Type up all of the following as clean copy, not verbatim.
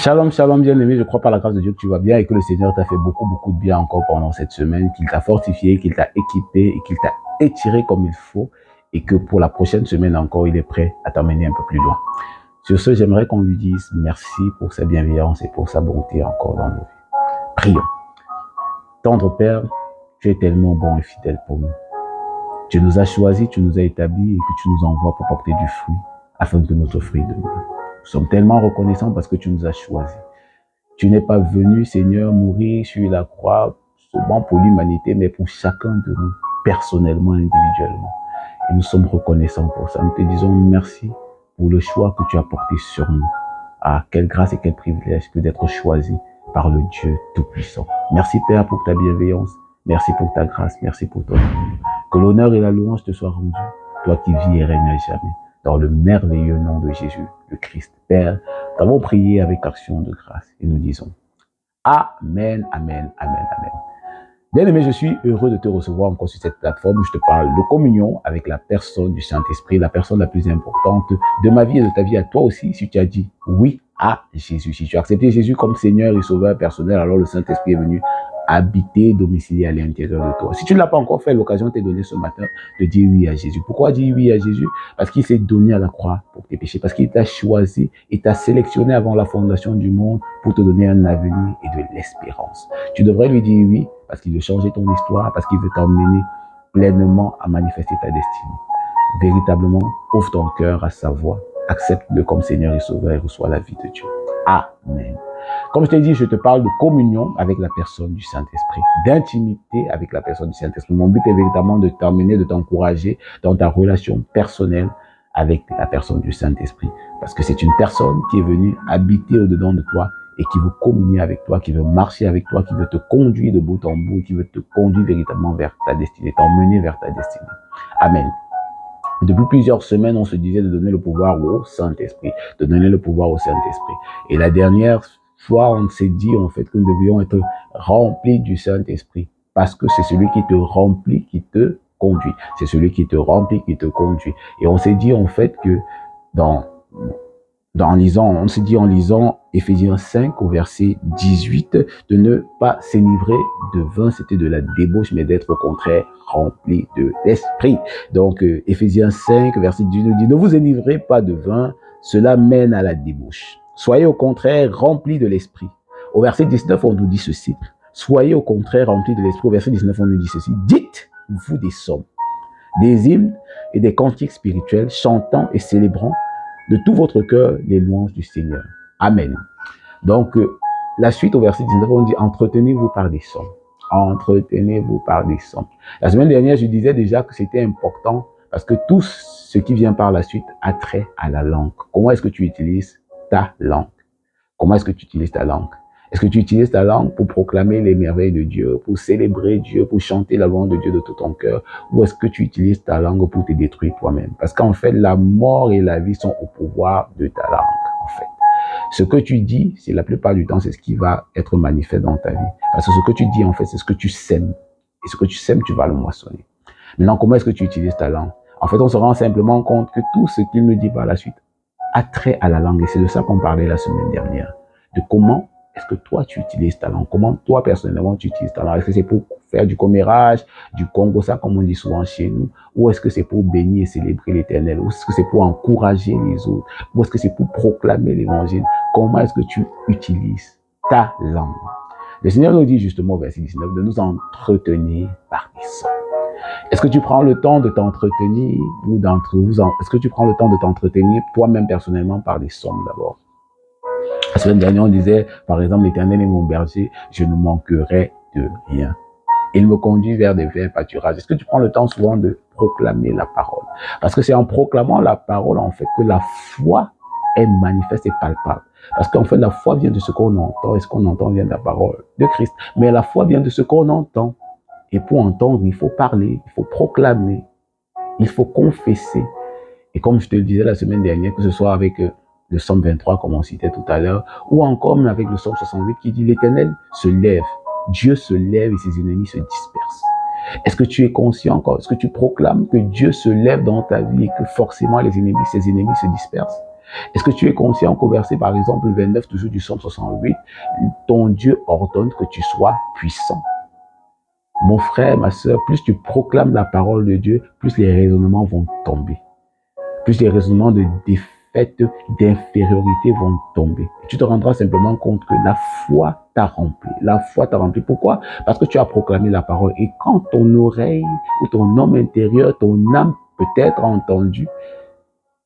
Shalom, shalom, bien-aimé. Je crois par la grâce de Dieu que tu vas bien et que le Seigneur t'a fait beaucoup de bien encore pendant cette semaine, qu'il t'a fortifié, qu'il t'a équipé et qu'il t'a étiré comme il faut et que pour la prochaine semaine encore, il est prêt à t'emmener un peu plus loin. Sur ce, j'aimerais qu'on lui dise merci pour sa bienveillance et pour sa bonté encore dans nos vies. Prions. Tendre Père, tu es tellement bon et fidèle pour nous. Tu nous as choisis, tu nous as établis et que tu nous envoies pour porter du fruit afin que notre fruit demeure. Nous sommes tellement reconnaissants parce que tu nous as choisis. Tu n'es pas venu, Seigneur, mourir sur la croix seulement pour l'humanité, mais pour chacun de nous, personnellement, individuellement. Et nous sommes reconnaissants pour ça. Nous te disons merci pour le choix que tu as porté sur nous. Ah, quelle grâce et quel privilège que d'être choisi par le Dieu Tout-Puissant. Merci Père pour ta bienveillance. Merci pour ta grâce. Merci pour ton amour. Que l'honneur et la louange te soient rendus, toi qui vis et règnes à jamais. Dans le merveilleux nom de Jésus, le Christ. Père, nous avons prié avec action de grâce et nous disons Amen, Amen, Amen, Amen. Bien-aimé, je suis heureux de te recevoir encore sur cette plateforme où je te parle de communion avec la personne du Saint-Esprit, la personne la plus importante de ma vie et de ta vie à toi aussi. Si tu as dit oui à Jésus, si tu as accepté Jésus comme Seigneur et Sauveur personnel, alors le Saint-Esprit est venu habiter, domicilier à l'intérieur de toi. Si tu ne l'as pas encore fait, l'occasion t'est donnée ce matin de dire oui à Jésus. Pourquoi dire oui à Jésus? Parce qu'il s'est donné à la croix pour tes péchés, parce qu'il t'a choisi et t'a sélectionné avant la fondation du monde pour te donner un avenir et de l'espérance. Tu devrais lui dire oui parce qu'il veut changer ton histoire, parce qu'il veut t'emmener pleinement à manifester ta destinée. Véritablement, ouvre ton cœur à sa voix, accepte-le comme Seigneur et Sauveur et reçois la vie de Dieu. Amen. Comme je t'ai dit, je te parle de communion avec la personne du Saint-Esprit, d'intimité avec la personne du Saint-Esprit. Mon but est véritablement de t'emmener, de t'encourager dans ta relation personnelle avec la personne du Saint-Esprit. Parce que c'est une personne qui est venue habiter au-dedans de toi et qui veut communier avec toi, qui veut marcher avec toi, qui veut te conduire de bout en bout et qui veut te conduire véritablement vers ta destinée, t'emmener vers ta destinée. Amen. Depuis plusieurs semaines, on se disait de donner le pouvoir au Saint-Esprit, de donner le pouvoir au Saint-Esprit. Et la dernière fois, on s'est dit en fait que nous devions être remplis du Saint-Esprit parce que c'est celui qui te remplit, qui te conduit. C'est celui qui te remplit, qui te conduit. Et on s'est dit en fait que on s'est dit en lisant Éphésiens 5 au verset 18 de ne pas s'enivrer de vin, c'était de la débauche, mais d'être au contraire rempli de l'esprit. Donc Éphésiens 5 verset 18 nous dit ne vous enivrez pas de vin, cela mène à la débauche. Soyez au contraire remplis de l'esprit. Au verset 19 on nous dit ceci. Soyez au contraire remplis de l'esprit. Au verset 19 on nous dit ceci. Dites-vous des psaumes, des hymnes et des cantiques spirituels, chantant et célébrant de tout votre cœur les louanges du Seigneur. Amen. Donc, la suite au verset 19, on dit « Entretenez-vous par des psaumes. » Entretenez-vous par des psaumes. La semaine dernière, je disais déjà que c'était important parce que tout ce qui vient par la suite a trait à la langue. Comment est-ce que tu utilises ta langue? Comment est-ce que tu utilises ta langue? Est-ce que tu utilises ta langue pour proclamer les merveilles de Dieu, pour célébrer Dieu, pour chanter la louange de Dieu de tout ton cœur? Ou est-ce que tu utilises ta langue pour te détruire toi-même? Parce qu'en fait, la mort et la vie sont au pouvoir de ta langue, en fait. Ce que tu dis, c'est la plupart du temps, c'est ce qui va être manifeste dans ta vie. Parce que ce que tu dis, en fait, c'est ce que tu sèmes. Et ce que tu sèmes, tu vas le moissonner. Maintenant, comment est-ce que tu utilises ta langue? En fait, on se rend simplement compte que tout ce qu'il nous dit par la suite a trait à la langue. Et c'est de ça qu'on parlait la semaine dernière. De comment est-ce que toi, tu utilises ta langue? Comment toi, personnellement, tu utilises ta langue? Est-ce que c'est pour faire du commérage, du Congo, ça, comme on dit souvent chez nous? Ou est-ce que c'est pour bénir et célébrer l'Éternel? Ou est-ce que c'est pour encourager les autres? Ou est-ce que c'est pour proclamer l'Évangile? Comment est-ce que tu utilises ta langue? Le Seigneur nous dit justement au verset 19 de nous entretenir par des sons. Est-ce que tu prends le temps de t'entretenir ou est-ce que tu prends le temps de t'entretenir toi-même personnellement par des psaumes d'abord? La semaine dernière, on disait, par exemple, l'Éternel est mon berger, je ne manquerai de rien. Il me conduit vers des verts pâturages. Est-ce que tu prends le temps souvent de proclamer la parole? Parce que c'est en proclamant la parole, en fait, que la foi est manifeste et palpable. Parce qu'en fait, la foi vient de ce qu'on entend, et ce qu'on entend vient de la parole de Christ. Mais la foi vient de ce qu'on entend. Et pour entendre, il faut parler, il faut proclamer, il faut confesser. Et comme je te le disais la semaine dernière, que ce soit avec le psaume 23, comme on citait tout à l'heure, ou encore même avec le psaume 68 qui dit « L'Éternel se lève, Dieu se lève et ses ennemis se dispersent. » Est-ce que tu es conscient encore? Est-ce que tu proclames que Dieu se lève dans ta vie et que forcément ses ennemis se dispersent? Est-ce que tu es conscient qu'au verset, par exemple, 29, toujours du Psaume 68, ton Dieu ordonne que tu sois puissant? Mon frère, ma soeur, plus tu proclames la parole de Dieu, plus les raisonnements vont tomber. Plus les raisonnements de défaite, d'infériorité vont tomber. Et tu te rendras simplement compte que la foi t'a rempli. La foi t'a rempli. Pourquoi? Parce que tu as proclamé la parole. Et quand ton oreille ou ton homme intérieur, ton âme peut-être entendu,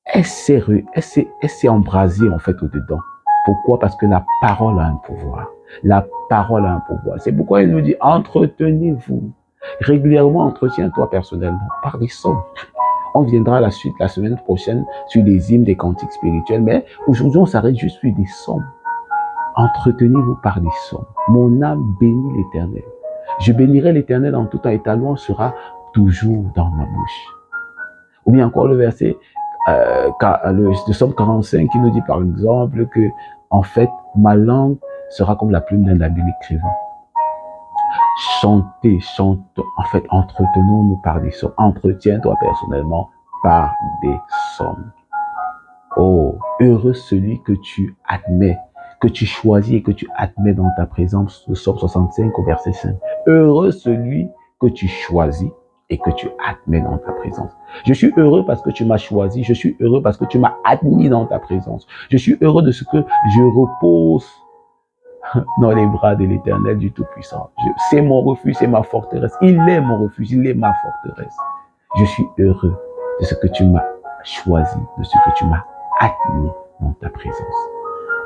elle s'est embrasée en fait au-dedans. Pourquoi? Parce que la parole a un pouvoir. La parole a un pouvoir. C'est pourquoi il nous dit, entretenez-vous. Régulièrement, entretiens-toi personnellement par les psaumes. On viendra à la suite, la semaine prochaine, sur des hymnes, des cantiques spirituels. Mais aujourd'hui, on s'arrête juste sur des psaumes. Entretenez-vous par des psaumes. Mon âme bénit l'Éternel. Je bénirai l'Éternel en tout temps et ta louange sera toujours dans ma bouche. Ou bien encore le verset, le Psaume 45 qui nous dit par exemple que, en fait, ma langue sera comme la plume d'un habile écrivain. Chantez, chantons, en fait, entretenons-nous par des psaumes. Entretiens-toi personnellement par des psaumes. Oh, heureux celui que tu admets, que tu choisis et que tu admets dans ta présence. Le Psaume 65 au verset 5. Heureux celui que tu choisis et que tu admets dans ta présence. Je suis heureux parce que tu m'as choisi. Je suis heureux parce que tu m'as admis dans ta présence. Je suis heureux de ce que je repose dans les bras de l'Éternel du Tout-Puissant. C'est mon refuge, c'est ma forteresse. Il est mon refuge, il est ma forteresse. Je suis heureux de ce que tu m'as choisi, de ce que tu m'as admis dans ta présence.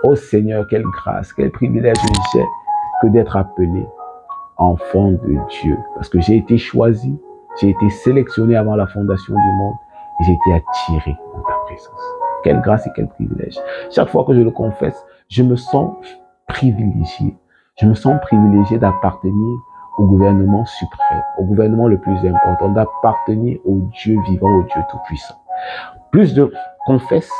Oh Seigneur, quelle grâce, quel privilège j'ai que d'être appelé enfant de Dieu. Parce que j'ai été choisi, j'ai été sélectionné avant la fondation du monde et j'ai été attiré dans ta présence. Quelle grâce et quel privilège. Chaque fois que je le confesse, je me sens privilégié. Je me sens privilégié d'appartenir au gouvernement suprême, au gouvernement le plus important, d'appartenir au Dieu vivant, au Dieu tout-puissant. Plus je confesse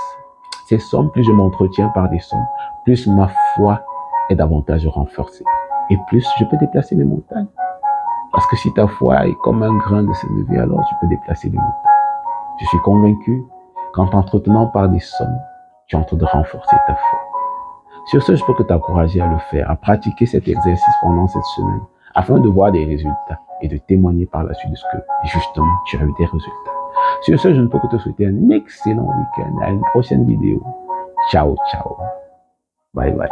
ces sommes, plus je m'entretiens par des sommes, plus ma foi est davantage renforcée. Et plus je peux déplacer les montagnes. Parce que si ta foi est comme un grain de sénévé, alors tu peux déplacer les montagnes. Je suis convaincu qu'en t'entretenant par des sommes, tu es en train de renforcer ta foi. Sur ce, je peux que t'encourager à le faire, à pratiquer cet exercice pendant cette semaine, afin de voir des résultats et de témoigner par la suite de ce que, justement, tu as eu des résultats. Sur ce, je ne peux que te souhaiter un excellent week-end. À une prochaine vidéo. Ciao, ciao. Bye, bye.